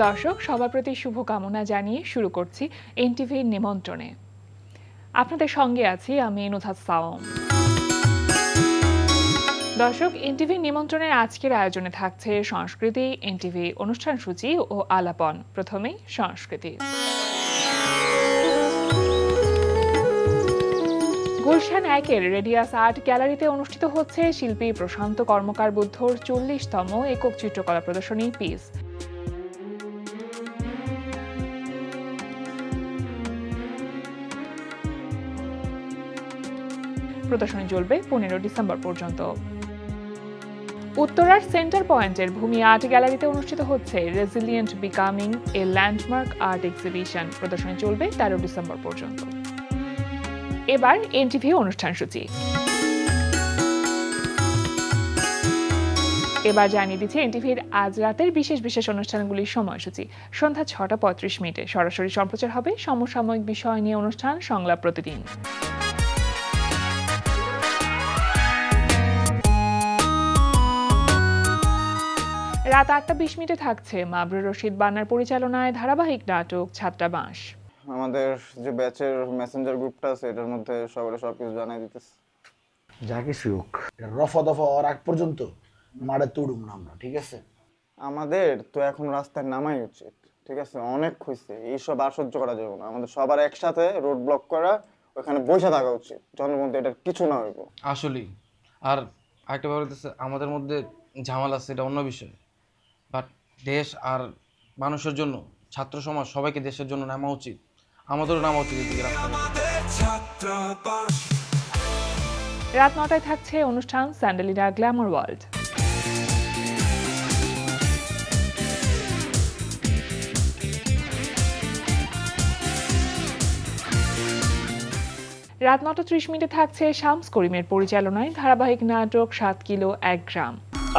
দর্শক, সবার প্রতি শুভকামনা জানিয়ে শুরু করছি এনটিভির নিমন্ত্রণে। আপনাদের সঙ্গে আছি আমি নুথাত সাওম। দর্শক, এনটিভির নিমন্ত্রণের আজকের আয়োজনে থাকছে সংস্কৃতি, এনটিভি অনুষ্ঠান সূচি ও আলাপন। প্রথমেই সংস্কৃতি। গুলশান 1-এর রেডিয়াস আর্ট গ্যালারিতে অনুষ্ঠিত হচ্ছে শিল্পী প্রশান্ত কর্মকার বুদ্ধর 40তম একক চিত্রকলা প্রদর্শনী পিস। প্রদর্শনী চলবে 15 ডিসেম্বর পর্যন্ত। উত্তরার সেন্টার পয়েন্টের ভূমি আর্ট গ্যালারিতে অনুষ্ঠিত হচ্ছে রেজিলিয়েন্ট বিকামিং এ ল্যান্ডমার্ক আর্ট এক্সিবিশন। প্রদর্শনী চলবে 13 ডিসেম্বর পর্যন্ত। এবার এনটিভি অনুষ্ঠান সূচি। এবার জানিয়ে দিচ্ছি এনটিভির আজ রাতের বিশেষ বিশেষ অনুষ্ঠানগুলির সময়সূচি। সন্ধ্যা 6:35 সরাসরি সম্প্রচার হবে সমসাময়িক বিষয় নিয়ে অনুষ্ঠান সংলাপ প্রতিদিন। রাত 8:20 থাকছে মাবরুর রশিদ বান্নার পরিচালনায় ধারাবাহিক নাটক ছাত্রাবাস। আমাদের যে ব্যাচের মেসেঞ্জার গ্রুপটা আছে এটার মধ্যে সবকিছু জানাই দিতেছে। যা কিছু হোক, রফা দফা হওয়ার আগ পর্যন্ত মারে তুড়ুম না আমরা, ঠিক আছে? আমাদের তো এখন রাস্তায় নামাই উচিত, ঠিক আছে? অনেক হয়েছে, এইসব আর সহ্য করা যাবে না। আমাদের সবার একসাথে রোড ব্লক করা, ওখানে বসে থাকা উচিত, জনমধ্যে এটার কিছু না হইব। আসলেই। আর আরেকটা ব্যাপার হচ্ছে, আমাদের মধ্যে ঝামেলা আছে, এটা অন্য বিষয়। বাট দেশ আর মানুষের জন্য, ছাত্র সমাজ সবাইকে দেশের জন্য নামা উচিত, আমাদেরও নামা উচিত। রাত 9টায় থাকছে অনুষ্ঠান স্যান্ডেলিনা গ্ল্যামার ওয়ার্ল্ড। রাত 9:30 থাকছে শামস করিমের পরিচালনায় ধারাবাহিক নাটক 7 কিলো 1 গ্রাম।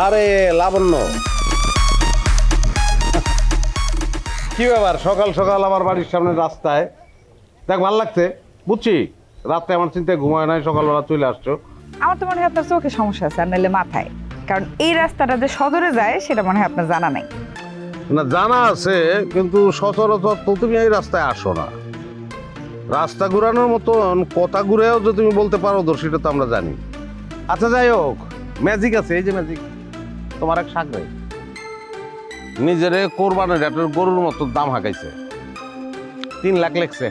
আরে লাবণ্য, কি ব্যাপার সকাল সকাল আমার বাড়ির সামনে রাস্তায়? দেখ, ভালো লাগছে, বুঝছি রাতে আমার চিন্তায় ঘুমায় নাই, সকালবেলা চলে আসছো। আমার তো মনে হয় আপনার চোখে সমস্যা আছে, আর নাহলে মাথায়। কারণ এই রাস্তাটা যে সদরে যায় সেটা মনে হয় আপনার জানা নাই। না, জানা আছে, কিন্তু সচরাচর তো তুমি এই রাস্তায় আসো না। রাস্তা ঘুরানোর মতন কথা ঘুরেও যে তুমি বলতে পারো তো সেটা তো আমরা জানি। আচ্ছা, যাই হোক, ম্যাজিক আছে, এই যে ম্যাজিক, তোমার এক সাগরে নিজেরে কোরবানের একটা গরুর মতো দাম হাঁকাইছে, 3 লাখ লেখছে।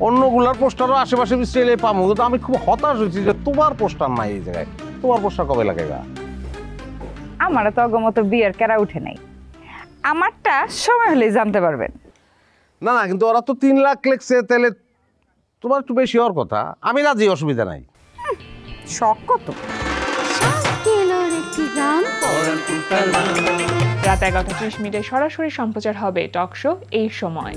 অন্যগুলার পোস্টারও আশেপাশে মিস্টেলে পাবো, কিন্তু আমি খুব হতাশ হয়েছি যে তোমার পোস্টার নাই এই জায়গায়। তোমার পোস্টার কবে লাগাইবা? আমার তো অগমত বিয়ের কেরা উঠে নাই, আমারটা সময় হলেই জানতে পারবেন। না না, কিন্তু ওরা তো 3 লাখ লেখছে, তাহলে তোমার একটু বেশি হওয়ার কথা। আমি রাজি, অসুবিধা নাই। শখ কত? রাত 11:30 সরাসরি সম্প্রচার হবে টক শো এই সময়।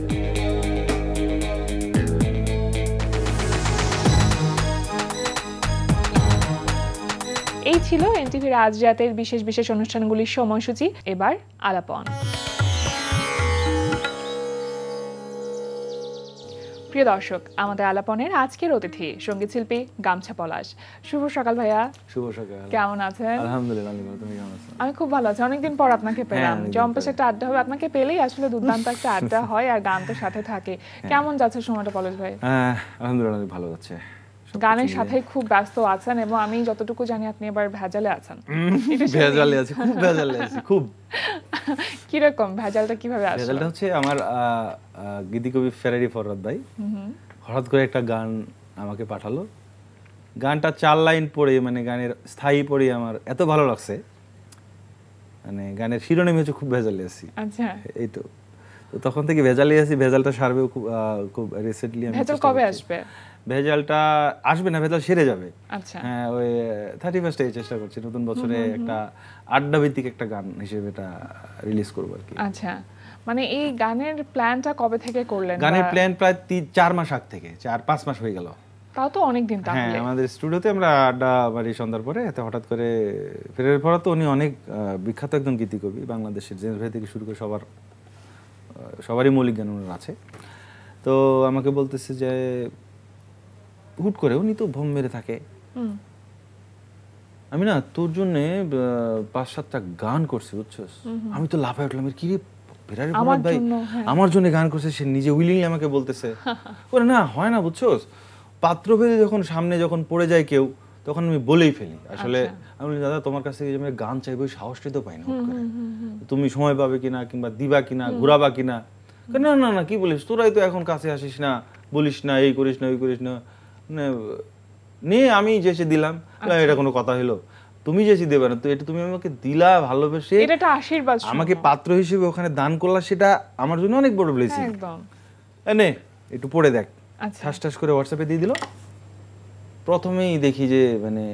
এই ছিল এনটিভির আজ রাতের বিশেষ বিশেষ অনুষ্ঠানগুলির সময়সূচি। এবার আলাপন। প্রিয় দর্শক, আমাদের আলাপনের আজকের অতিথি সঙ্গীত শিল্পী গামছা পলাশ। শুভ সকাল ভাইয়া। শুভ সকাল। কেমন আছেন? আলহামদুলিল্লাহ, তুমি কেমন আছো? আমি খুব ভালো আছি, অনেকদিন পর আপনাকে পেলাম। জম্পেশ একটা আড্ডা হবে, আপনাকে পেলেই আসলে দুর্দান্ত একটা আড্ডা হয়, আর গান তো সাথে থাকে। কেমন যাচ্ছে সময়টা পলাশ ভাই? আলহামদুলিল্লাহ, ভালো যাচ্ছে। গানের সাথে খুব ব্যস্ত আছেন, এবং আমি যতটুকু জানি আপনি এবার ভেজালে আছেন। ভেজালে আছি, খুব ভেজালে আছি, খুব। কিরকম ভেজালটা, কিভাবে আসছে? ভেজালটা হচ্ছে আমার গীতি কবি ফেরারি ফরহাদ ভাই হঠাৎ করে একটা গান আমাকে পাঠালো। গানটা 4 লাইন পড়ে, মানে গানের স্থায়ী পড়ে আমার এত ভালো লাগছে, মানে গানের শিরোনাম হচ্ছে খুব ভেজালে আছি। আচ্ছা, এই তো তখন থেকে ভেজালে আছি। ভেজালটা সারবে খুব রিসেন্টলি। ভেজাল কবে আসবে? ভেজালটা আসবে না, ভেজাল সেরে যাবে। আচ্ছা, হ্যাঁ, ওই 31 চেষ্টা করছি নতুন বছরে একটা আড্ডা ভিত্তিক একটা গান হিসেবে এটা রিলিজ করবো আর কি। আচ্ছা, মানে এই গানের প্ল্যানটা কবে থেকে করলেন? গানের প্ল্যান প্রায় 4 মাস আগ থেকে, 4-5 মাস হয়ে গেল। তাও তো অনেক দিন। তাহলে হ্যাঁ, আমাদের স্টুডিওতে আমরা আড্ডা বাড়ি সন্ধ্যার পরে, এতে হঠাৎ করে ফেরারি ফরহাদ তো উনি অনেক বিখ্যাত একজন গীতি কবি, বাংলাদেশের জেমস ভাই থেকে শুরু করে সবারই মৌলিক গান ওনার আছে। তো আমাকে বলতেছে যে হুট করে, উনি তো ভম মেরে থাকে, আমি না তোর জন্য 5-7টা গান করছি, বুঝছস? আমি তো লাফায় উঠলাম, কি রে ফেরারি আমার ফরহাদ ভাই জন্য, হ্যাঁ। আমার জন্য গান করছে, সে নিজে উইলিংলি আমাকে বলতেছে ওরে না হয় না বুঝছোস, পাত্রভেদে যখন সামনে যখন পড়ে যায় কেউ তখন আমি বলেই ফেলি আসলে আমি বলি, দাদা তোমার কাছ থেকে যে আমি গান চাইবো ওই সাহসটাই তো পাই না হুট করে। তুমি সময় পাবে কিনা কিংবা দিবা কিনা ঘুরাবা কিনা, না না না কি বলিস তোরাই তো এখন কাছে আসিস না, বলিস না এই করিস না ওই করিস না, মানে নিয়ে আমি যেসে দিলাম, এটা কোনো কথা হলো, তুমি যেসে দেবে না তো এটা তুমি আমাকে দিলা ভালোবেসে, এটা একটা আশীর্বাদ আমাকে পাত্র হিসেবে ওখানে দান করলা, সেটা আমার জন্য অনেক বড় ব্লেসিং। একদম। নে একটু পড়ে দেখ, আচ্ছা। ঠাস ঠাস করে হোয়াটসঅ্যাপে দিয়ে দিল। প্রথমেই দেখি যে মানে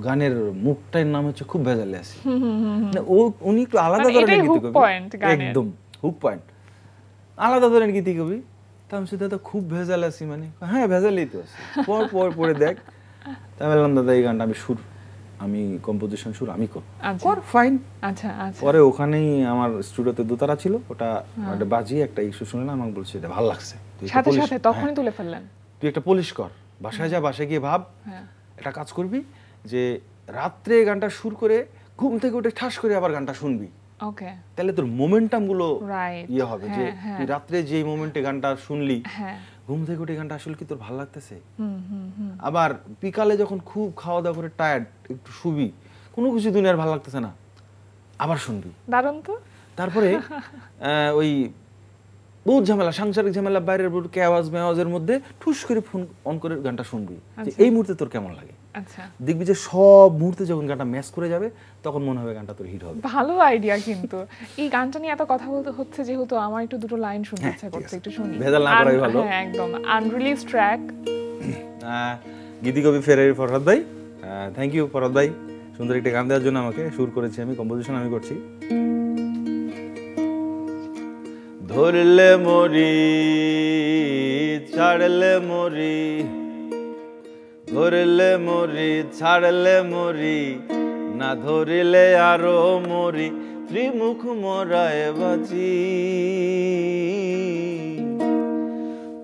গানের মুখটার নাম হচ্ছে খুব ভেজালে আছে, মানে ও উনি একটু আলাদা মানে ধরনের এটাই গীতি hook কবি, point গানের। একদম হুক পয়েন্ট, আলাদা ধরনের গীতি কবি। তা আমি দাদা খুব ভেজাল আছি, মানে হ্যাঁ ভেজালেই তো আছে, পর পর পড়ে দেখ। তা বললাম দাদা এই গানটা আমি কম্পোজিশন সুর আমি কর, ফাইন। আচ্ছা আচ্ছা। পরে ওখানেই আমার স্টুডিওতে দোতারা ছিল, ওটা একটা বাজিয়ে একটা ইস্যু শুনলাম, আমাকে বলছে এটা ভালো লাগছে, সাথে সাথে তখনই তুলে ফেললেন। তুই একটা পলিশ কর, বাসায় যা, বাসায় গিয়ে ভাব একটা কাজ করবি যে রাত্রে গানটা সুর করে ঘুম থেকে উঠে ঠাস করে আবার গানটা শুনবি, ওকে, তাহলে তোর মোমেন্টাম গুলো রাইট ইয়ে হবে যে তুই রাত্রে যে মোমেন্টে গানটা শুনলি, ঘুম থেকে উঠে গানটা আসলে কি তোর ভালো লাগতেছে। আবার বিকালে যখন খুব খাওয়া দাওয়া করে টায়ার্ড একটু শুবি, কোনো কিছু দুনিয়ার ভালো লাগতেছে না, আবার শুনবি, দারুণ তো। তারপরে ওই বহুত ঝামেলা, সাংসারিক ঝামেলা, বাইরের কেওয়াজ মেওয়াজের মধ্যে ঠুস করে ফোন অন করে গানটা শুনবি যে এই মুহূর্তে তোর কেমন লাগে। আচ্ছা, দেখবি যে সব মুহূর্তে যখন গানটা ম্যাচ করে যাবে তখন মনে হবে গানটা তোর হিট হবে। ভালো আইডিয়া। কিন্তু এই গানটা নিয়ে এত কথা বলতে হচ্ছে যেহেতু আমার একটু দুটো লাইন শুনতে ইচ্ছা করছে, একটু শুনি। ভেজাল না করাই ভালো। হ্যাঁ একদম, আনরিলিজ ট্র্যাক। গীতি কবি ফেরারি ফরহাদ ভাই, থ্যাংক ইউ ফরহাদ ভাই সুন্দর একটা গান দেওয়ার জন্য। আমাকে সুর করেছি আমি, কম্পোজিশন আমি করছি। ধরলে মরি ছাড়লে মরি, ধরলে মরি ছাড়লে মরি, না ধরিলে আরো মরি, ত্রিমুখ মরায় বাঁচি।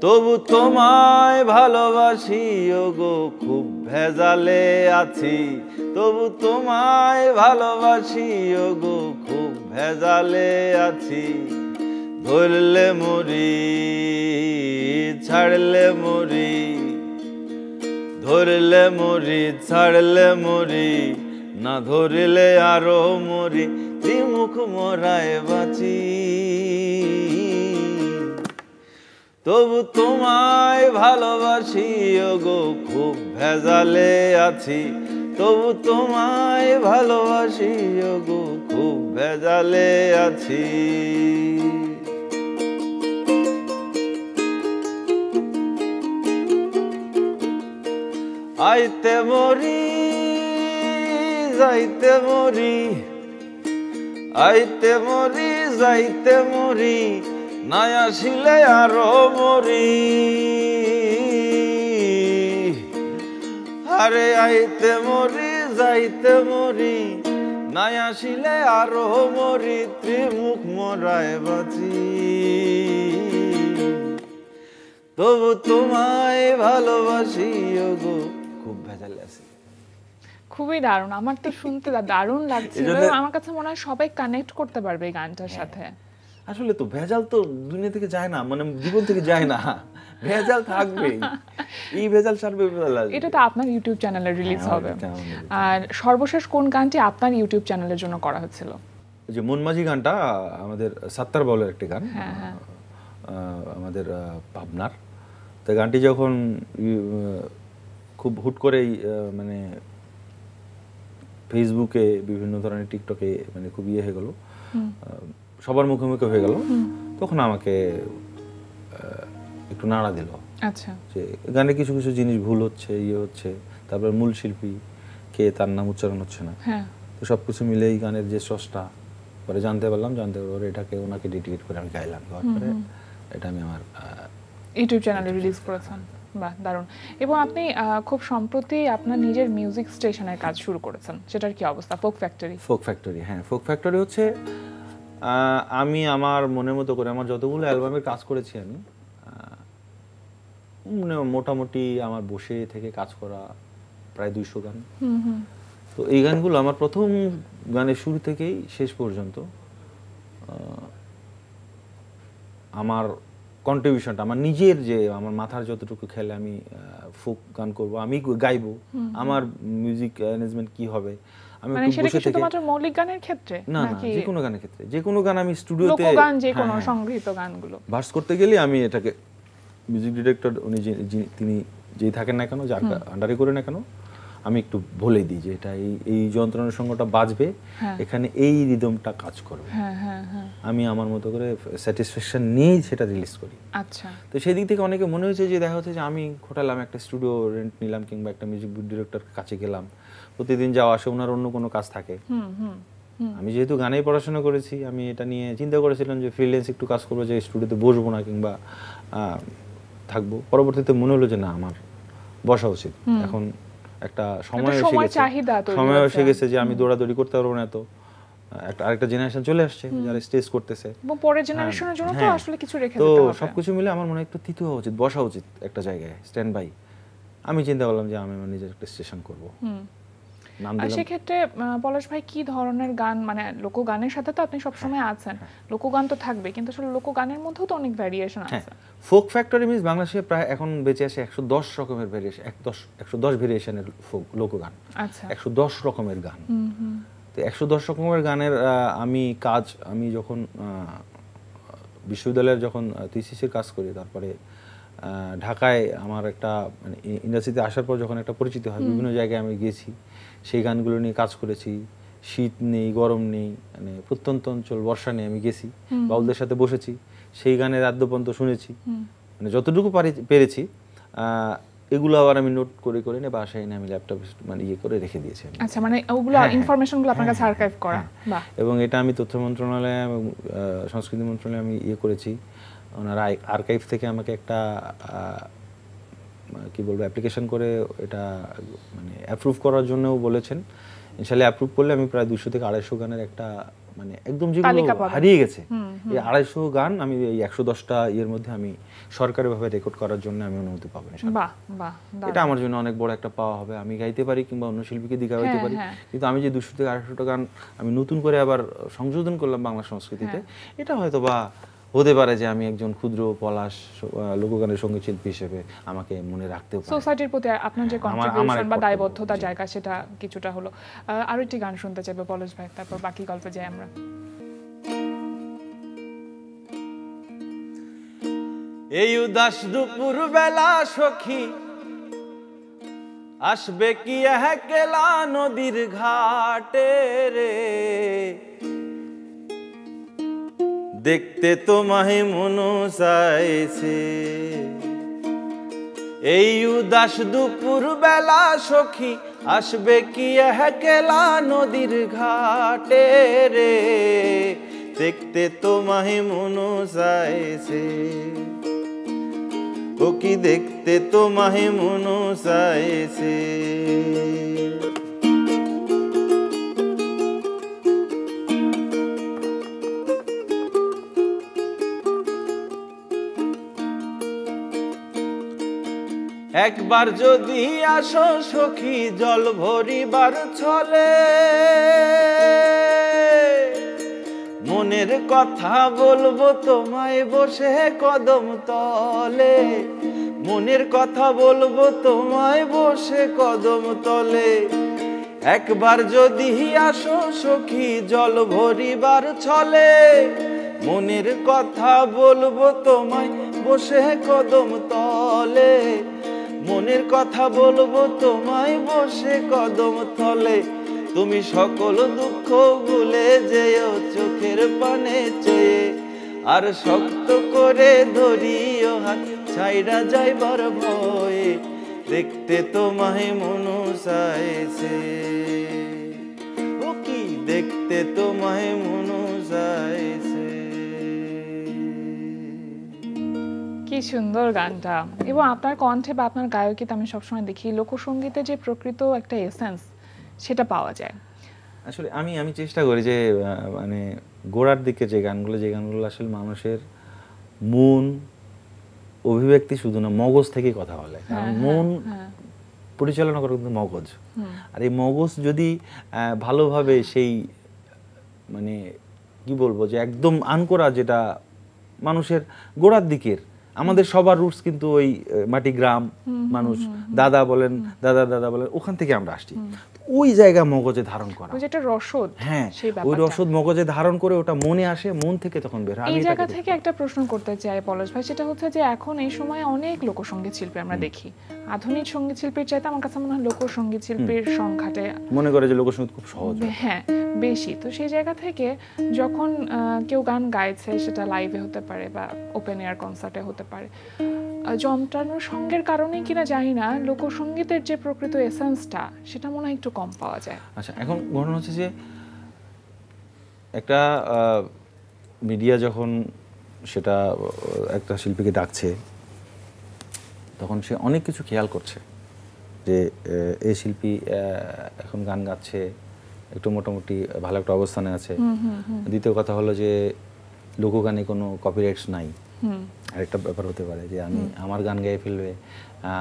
তবু তোমায় ভালোবাসি ওগো খুব ভেজালে আছি, তবু তোমায় ভালোবাসি ওগো খুব ভেজালে আছি। ধরলে মরি ছাড়লে মরি, ধরলে মরি ছাড়লে মরি, না ধরিলে আরো মরি, ত্রিমুখ মরায় বাঁচি। তবু তোমায় ভালোবাসি ওগো খুব ভেজালে আছি, তবু তোমায় ভালোবাসি ওগো খুব ভেজালে আছি। আইতে মরি যাইতে মরি, আইতে মরি যাইতে মরি, না আসিলে আরো মরি। আরে আইতে মরি যাইতে মরি, না আসিলে আরো মরি, ত্রিমুখ মরায় বাঁচি। তবু তোমায় ভালোবাসি ওগো খুব ভেজালে আছি। খুবই দারুণ, আমার তো শুনতে দারুণ লাগছিল। আমার কাছে মনে হয় সবাই কানেক্ট করতে পারবে এই গানটার সাথে। আসলে তো ভেজাল তো দুনিয়া থেকে যায় না, মানে জীবন থেকে যায় না, ভেজাল থাকবে, এই ভেজাল সারবে ভেজাল আসবে। এটা তো আপনার ইউটিউব চ্যানেলে রিলিজ হবে। আর সর্বশেষ কোন গানটি আপনার ইউটিউব চ্যানেলের জন্য করা হয়েছিল? যে মনমাঝি গানটা আমাদের সাত্তার বলের একটি গান, আমাদের পাবনার। তো গানটি যখন খুব হুট করেই মানে ফেসবুকে বিভিন্ন ধরনের টিকটকে মানে খুব ইয়ে হয়ে গেল, সবার মুখে মুখে হয়ে গেল, তখন আমাকে একটু নাড়া দিল। আচ্ছা, যে গানে কিছু কিছু জিনিস ভুল হচ্ছে, ইয়ে হচ্ছে, তারপর মূল শিল্পী কে তার নাম উচ্চারণ হচ্ছে না, তো সবকিছু মিলে এই গানের যে স্রষ্টা পরে জানতে পারলাম, জানতে পারলে এটাকে ওনাকে ডেডিকেট করে আমি গাইলাম, তারপরে এটা আমি আমার ইউটিউব চ্যানেলে রিলিজ করেছেন। বাহ, দারুণ। এবং আপনি খুব সম্প্রতি আপনার নিজের মিউজিক স্টেশনের কাজ শুরু করেছেন, সেটার কি অবস্থা? Folk factory. ফোক ফ্যাক্টরি, হ্যাঁ ফোক ফ্যাক্টরি হচ্ছে আমি আমার মনের মতো করে আমার যতগুলো অ্যালবামের কাজ করেছি আমি মোটামুটি আমার বসে থেকে কাজ করা প্রায় 200 গান। তো এই গানগুলো আমার প্রথম গানের শুরু থেকেই শেষ পর্যন্ত আমার কন্ট্রিবিউশনটা আমার নিজের যে আমার মাথার যতটুকু খেলে আমি ফোক গান করব, আমি গাইবো, আমার মিউজিক অ্যারেঞ্জমেন্ট কি হবে, আমি মানে একটু সেটা কি বসে থেকে শুধুমাত্র মৌলিক গানের ক্ষেত্রে না না নাকি যে কোনো গানের ক্ষেত্রে, যে কোনো গান আমি স্টুডিওতে লোকগান যে কোনো সংগৃহীত গানগুলো ভার্স করতে গেলে আমি এটাকে মিউজিক ডিরেক্টর উনি তিনি যেই থাকেন না কেন, যার আন্ডারে করে না কেন, আমি একটু বলে দিই যে এটা এই যন্ত্রণার সঙ্গটা বাজবে, এখানে এই রিদমটা কাজ করবে, আমি আমার মতো করে স্যাটিসফ্যাকশন নিয়েই সেটা রিলিজ করি। আচ্ছা, তো সেই দিক থেকে অনেকে মনে হয়েছে যে দেখা হচ্ছে যে আমি খোটালাম, একটা স্টুডিও রেন্ট নিলাম কিংবা একটা মিউজিক ডিরেক্টর কাছে গেলাম, প্রতিদিন যাওয়া আসে, ওনার অন্য কোনো কাজ থাকে। আমি যেহেতু গানেই পড়াশোনা করেছি, আমি এটা নিয়ে চিন্তা করেছিলাম যে ফ্রিল্যান্স একটু কাজ করবো, যে স্টুডিওতে বসবো না কিংবা থাকবো। পরবর্তীতে মনে হলো যে না, আমার বসা উচিত, এখন একটা সময় এসে গেছে যে আমি দৌড়াদৌড়ি করতে পারবো না, এত একটা আরেকটা জেনারেশন চলে আসছে যারা স্টেজ করতেছে, এবং পরের জেনারেশনের জন্য তো আসলে কিছু রেখে তো দিতে হবে। সবকিছু মিলে আমার মনে হয় একটু থিতু হওয়া উচিত, বসা উচিত একটা জায়গায়, স্ট্যান্ড বাই। আমি চিন্তা করলাম যে আমি আমার নিজের একটা স্টেশন করবো, নাম আর দিলাম। সেক্ষেত্রে পলাশ ভাই কি ধরনের গান, মানে লোকগানের সাথে তো আপনি সবসময় আছেন, লোকগান তো থাকবে, কিন্তু আসলে লোকগানের মধ্যেও তো অনেক ভ্যারিয়েশন আছে। ফোক ফ্যাক্টরি মিনস বাংলাদেশে প্রায় এখন বেঁচে আছে 110 রকমের ভ্যারিয়েশন, 110 ভেরিয়েশনের লোকগান, আচ্ছা, 110 রকমের গান। তো 110 রকমের গানের আমি যখন বিশ্ববিদ্যালয়ের যখন থিসিসের কাজ করি, তারপরে ঢাকায় আমার একটা মানে ইন্ডাস্ট্রিতে আসার পর যখন একটা পরিচিতি হয়, বিভিন্ন জায়গায় আমি গিয়েছি, সেই গানগুলো নিয়ে কাজ করেছি। শীত নেই, গরম নেই, মানে প্রত্যন্ত অঞ্চল, বর্ষা নেই, আমি গেছি, বাউলদের সাথে বসেছি, সেই গানের আদ্যপন্ত শুনেছি, মানে যতটুকু পেরেছি। এগুলো আবার আমি নোট করে করে নিয়ে বাসায় এনে আমি ল্যাপটপ মানে ইয়ে করে রেখে দিয়েছি। আচ্ছা, মানে ওগুলো ইনফরমেশনগুলো আপনার কাছে আর্কাইভ করা। বাহ। এবং এটা আমি তথ্য মন্ত্রণালয়ে এবং সংস্কৃতি মন্ত্রণালয়ে আমি ইয়ে করেছি, ওনারা আর্কাইভ থেকে আমাকে একটা কি বলবো অ্যাপ্লিকেশন করে এটা মানে অ্যাপ্রুভ করার জন্যও বলেছেন। ইনশাআল্লাহ অ্যাপ্রুভ করলে আমি প্রায় 200 থেকে 250 গানের একটা মানে একদম যেগুলো হারিয়ে গেছে, এই 250 গান আমি এই 110টা ইয়ের মধ্যে আমি সরকারিভাবে রেকর্ড করার জন্য আমি অনুমতি পাবো। বাহ বাহ, এটা আমার জন্য অনেক বড় একটা পাওয়া হবে। আমি গাইতে পারি কিংবা অন্য শিল্পীকে দিকে গাইতে পারি, কিন্তু আমি যে 200 থেকে 250টা গান আমি নতুন করে আবার সংশোধন করলাম বাংলা সংস্কৃতিতে, এটা হয়তো বা হতে পারে যে আমি একজন ক্ষুদ্র পলাশ লোকগানের সঙ্গীত শিল্পী হিসেবে আমাকে মনে রাখতেও পারে। সোসাইটির প্রতি আপনার যে কন্ট্রিবিউশন বা দায়বদ্ধতার জায়গা, সেটা কিছুটা হলো। আরো একটি গান শুনতে চাইবো পলাশ ভাই, তারপর বাকি গল্পে যাই আমরা। এই উদাস দুপুর বেলা সখী আসবে কি একলা নদীর ঘাটে রে, দেখতে তোমায় মন চাইছে। এই উদাস দুপুর বেলা সখী আসবে কি একলা নদীর ঘাটে রে, দেখতে তোমায় মন চাইছে। ও কি দেখতে তোমায় মন চাইছে। একবার যদি আসো সখী জল ভরিবার ছলে, মনের কথা বলবো তোমায় বসে কদম তলে, মনের কথা বলবো তোমায় বসে কদম তলে। একবার যদি আসো সখী জল ভরিবার ছলে, মনের কথা বলবো তোমায় বসে কদম তলে, মনের কথা বলবো তোমায় বসে কদম তলে। তুমি সকল দুঃখ ভুলে যেও চোখের পানে চেয়ে, আর শক্ত করে ধরিও হাত ছাইরা যাইবার ভয়ে, দেখতে তোমায় মন চাইছে। ও কি দেখতে তোমায় মন চাইছে। কি সুন্দর গানটা, এবং আপনার কণ্ঠে বা আপনার গায়কিতে আমি সবসময় দেখি লোকসঙ্গীতে যে প্রকৃত একটা এসেন্স সেটা পাওয়া যায়। আসলে আমি চেষ্টা করি যে মানে গোড়ার দিকে যে গানগুলো আসলে মানুষের মন অভিব্যক্তি শুধু না, মগজ থেকে কথা বলে, কারণ মন পরিচালনা করে কিন্তু মগজ। আর এই মগজ যদি ভালোভাবে সেই মানে কি বলবো যে একদম আনকোরা, যেটা মানুষের গোড়ার দিকের, আমাদের সবার রুটস কিন্তু ওই মাটি গ্রাম মানুষ, দাদা বলেন দাদা বলেন, ওখান থেকে আমরা আসছি। ওই জায়গা মগজে ধারণ করা, ওই যেটা রসদ, হ্যাঁ সেই ওই ব্যাপারটা। রসদ মগজে ধারণ করে ওটা মনে আসে, মন থেকে তখন বের হয়। এই জায়গা থেকে একটা প্রশ্ন করতে চাই পলাশ ভাই, সেটা হচ্ছে যে এখন এই সময় অনেক লোকসঙ্গীত শিল্পী আমরা দেখি, আধুনিক সঙ্গীত শিল্পীর চাইতে আমার কাছে মনে হয় লোকসঙ্গীত শিল্পীর সংখ্যাটা মনে করে যে লোকসঙ্গীত খুব সহজ, হ্যাঁ বেশি। তো সেই জায়গা থেকে যখন কেউ গান গাইছে, সেটা লাইভে হতে পারে বা ওপেন এয়ার কনসার্টে হতে পারে, যন্ত্রানোর সঙ্গের কারণেই কিনা জানি না, লোকসঙ্গীতের যে প্রকৃত এসেন্সটা সেটা মনে হয় একটু কম পাওয়া যায়। আচ্ছা, এখন ঘটনা হচ্ছে যে একটা মিডিয়া যখন সেটা একটা শিল্পীকে ডাকছে, তখন সে অনেক কিছু খেয়াল করছে যে এই শিল্পী এখন গান গাচ্ছে, একটু মোটামুটি ভালো একটা অবস্থানে আছে। দ্বিতীয় কথা হলো যে লোকগানে কোনো কপিরাইটস নাই। আরেকটা ব্যাপার হতে পারে যে আমি আমার গান গাইয়ে ফেলবে,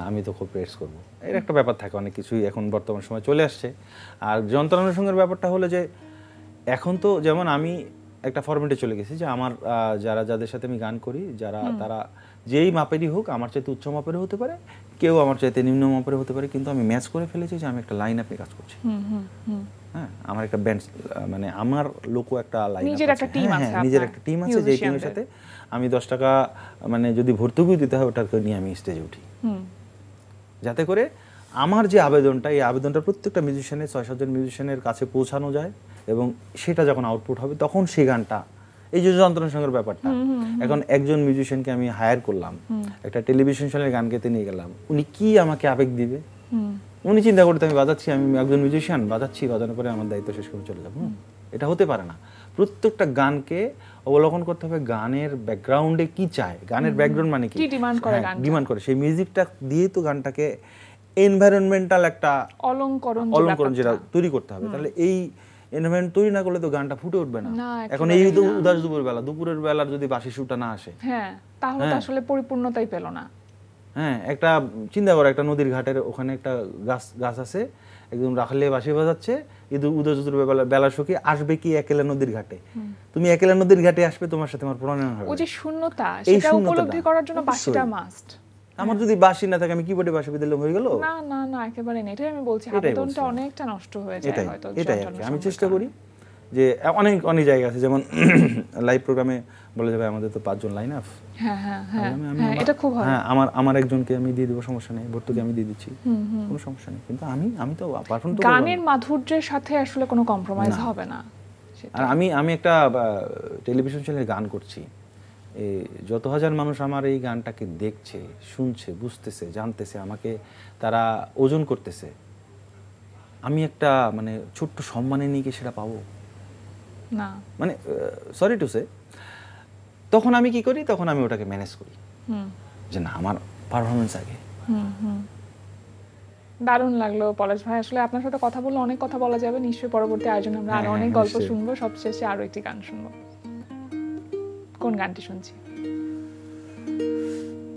আমি তো কপিরাইটস করবো, এর একটা ব্যাপার থাকে, অনেক কিছুই এখন বর্তমান সময় চলে আসছে। আর যন্ত্রানোর সঙ্গে ব্যাপারটা হলো যে এখন তো যেমন আমি একটা ফরম্যাটে চলে গেছি যে আমার যাদের সাথে আমি গান করি, তারা যেই মাপেরই হোক, আমার চাইতে উচ্চ মাপেরও হতে পারে, কেউ আমার চাইতে নিম্ন মাপেরও হতে পারে, কিন্তু আমি ম্যাচ করে ফেলেছি যে আমি একটা লাইন আপে কাজ করছি। হ্যাঁ, আমার একটা ব্যান্ড, মানে আমার লোকো একটা লাইন, নিজের একটা টিম আছে, নিজের একটা টিম আছে, যে টিমের সাথে আমি 10 টাকা মানে যদি ভর্তুকি দিতে হয়, ওটাকে নিয়ে আমি স্টেজে উঠি, যাতে করে আমার যে আবেদনটা, এই আবেদনটা প্রত্যেকটা মিউজিশিয়ানের 6-7 জন মিউজিশিয়ানের কাছে পৌঁছানো যায়, এবং সেটা যখন আউটপুট হবে তখন সেই গানটা, এই যে যন্ত্রণার সঙ্গে ব্যাপারটা, এখন একজন মিউজিশিয়ানকে আমি হায়ার করলাম, একটা টেলিভিশন চ্যানেলে গান গাইতে নিয়ে গেলাম, উনি কি আমাকে আবেগ দিবে, উনি চিন্তা করতে আমি বাজাচ্ছি, আমি একজন মিউজিশিয়ান বাজাচ্ছি, বাজানোর পরে আমার দায়িত্ব শেষ করে চলে যাবো, এটা হতে পারে না। প্রত্যেকটা গানকে অবলোকন করতে হবে, গানের ব্যাকগ্রাউন্ডে কি চায়, গানের ব্যাকগ্রাউন্ড মানে কি ডিমান্ড করে, গান ডিমান্ড করে, সেই মিউজিকটা দিয়ে তো গানটাকে এনভায়রনমেন্টাল একটা অলঙ্করণ যেটা তৈরি করতে হবে। তাহলে এই এনভায়রনমেন্ট তৈরি না করলে তো গানটা ফুটে উঠবে না। এখন এই উদাস দুপুরের বেলার যদি বাঁশি সুরটা না আসে, হ্যাঁ, তাহলে তো আসলে পরিপূর্ণতাই পেল না। হ্যাঁ, একটা চিন্তা করো, একটা নদীর ঘাটের ওখানে একটা গাছ আছে, একদম রাখালে বাঁশি বাজাচ্ছে, উদাস বেলা সখী আসবে কি একেলা নদীর ঘাটে, তুমি একেলা নদীর ঘাটে আসবে, তোমার সাথে আমার প্রণয়ন হবে, ওই যে শূন্যতা, সেটা উপলব্ধি করার জন্য বাঁশিটা মাস্ট। আমার যদি বাঁশি না থাকে, আমি কিবোর্ডে বাঁশি দিলে হয়ে গেল? না না না, একেবারে না, এটাই আমি বলছি, আবেদনটা অনেকটা নষ্ট হয়ে যায় হয়তো। এটাই আমি চেষ্টা করি যে অনেক জায়গা আছে, যেমন লাইভ প্রোগ্রামে বলে যাবে আমাদের তো 5 জন লাইন আপ, এটা খুব হয়। হ্যাঁ, আমার একজনকে আমি দিয়ে দেবো, সমস্যা নেই, ভর্তুকি আমি দিয়ে দিচ্ছি, কোনো সমস্যা নেই, কিন্তু আমি তো পারফর্ম তো গানের মাধুর্যের সাথে আসলে কোনো কম্প্রোমাইজ হবে না। আর আমি একটা টেলিভিশন চ্যানেলে গান করছি, যত হাজার মানুষ আমার এই গানটাকে দেখছে, শুনছে, বুঝতেছে, জানতেছে, আমাকে তারা ওজন করতেছে, আমি একটা মানে ছোট্ট সম্মানে নিয়ে সেটা পাবো না, মানে সরি টু সে, তখন আমি কি করি, তখন আমি ওটাকে ম্যানেজ করি যে না, আমার পারফরমেন্স আগে। দারুণ লাগলো পলাশ ভাই, আসলে আপনার সাথে কথা বললে অনেক কথা বলা যাবে, নিশ্চয়ই পরবর্তী আয়োজনে আমরা আরো অনেক গল্প শুনবো, সবশেষে আরো একটি গান শুনবো। কোন গানটি শুনছি?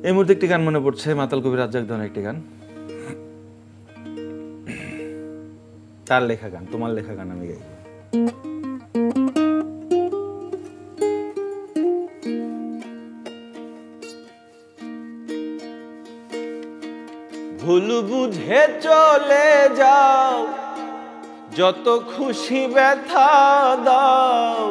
এই মুহূর্তে একটি গান মনে পড়ছে, মাতাল কবি রাজ্জাক ধরনের একটি গান, তার লেখা গান, তোমার লেখা গান আমি গাইব। ভুল বুঝে চলে যাও, যত খুশি ব্যথা দাও,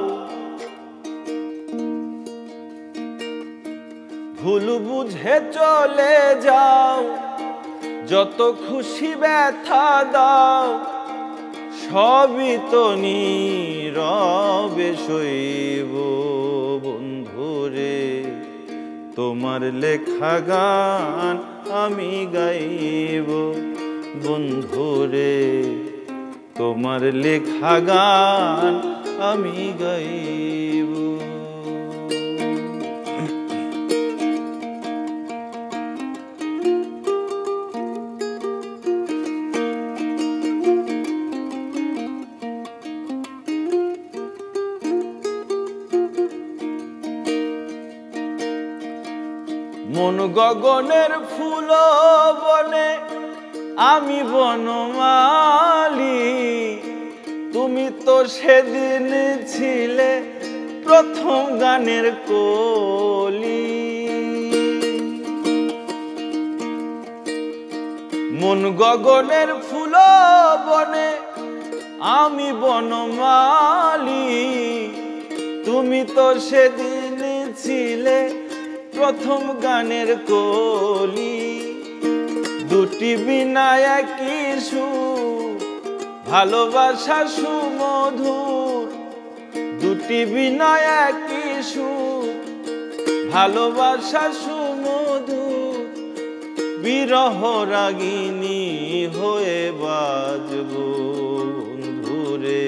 ভুল বুঝে চলে যাও, যত খুশি ব্যথা দাও, সবই তো নীরবে সইব বন্ধুরে, তোমার লেখা গান আমি গাইব বন্ধুরে, তোমার লেখা গান আমি গাইব। মন গগনের ফুল বনে আমি বনমালী, তুমি তো সেদিন ছিলে প্রথম গানের কলি। মন গগনের ফুল বনে আমি বনমালী, তুমি তো সেদিন ছিলে প্রথম গানের কলি। দুটি বিনা একই সুর, ভালোবাসা সুমধুর, দুটি বিনা একই সুর, ভালোবাসা সুমধুর। বিরহ রাগিনী হয়ে বাজব বন্ধুরে,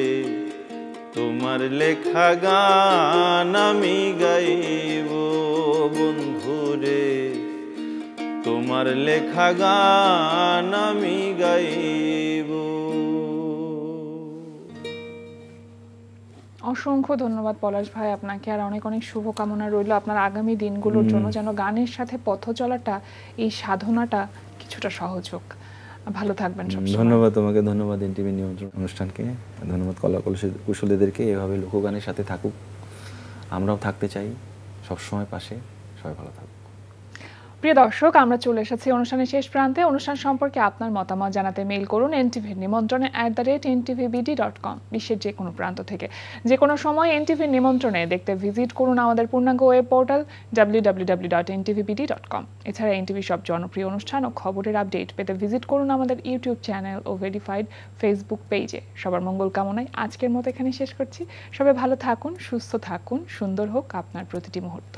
তোমার লেখা গান আমি গাইব বন্ধুরে, তোমার লেখা গান আমি গাইব। অসংখ্য ধন্যবাদ পলাশ ভাই আপনাকে, আর অনেক অনেক শুভকামনা রইল আপনার আগামী দিনগুলোর জন্য, যেন গানের সাথে পথ চলাটা, এই সাধনাটা কিছুটা সহজ হোক। ভালো থাকবেন সবসময়। ধন্যবাদ তোমাকে, ধন্যবাদ এনটিভি নিমন্ত্রণ অনুষ্ঠানকে, ধন্যবাদ কলা কুশলীদেরকে। এভাবে লোকগানের সাথে থাকুক, আমরাও থাকতে চাই সবসময় পাশে। সবাই ভালো থাকুক। প্রিয় দর্শক, আমরা চলে এসেছি অনুষ্ঠানের শেষ প্রান্তে। অনুষ্ঠান সম্পর্কে আপনার মতামত জানাতে মেইল করুন এনটিভির নিমন্ত্রণে @ntvbd.com। বিশ্বের যে কোনো প্রান্ত থেকে যে কোনো সময় এনটিভির নিমন্ত্রণে দেখতে ভিজিট করুন আমাদের পূর্ণাঙ্গ ওয়েব পোর্টাল www.ntvbd.com। এছাড়া এনটিভি সব জনপ্রিয় অনুষ্ঠান ও খবরের আপডেট পেতে ভিজিট করুন আমাদের ইউটিউব চ্যানেল ও ভেরিফাইড ফেসবুক পেজে। সবার মঙ্গল কামনায় আজকের মতো এখানে শেষ করছি। সবাই ভালো থাকুন, সুস্থ থাকুন, সুন্দর হোক আপনার প্রতিটি মুহূর্ত।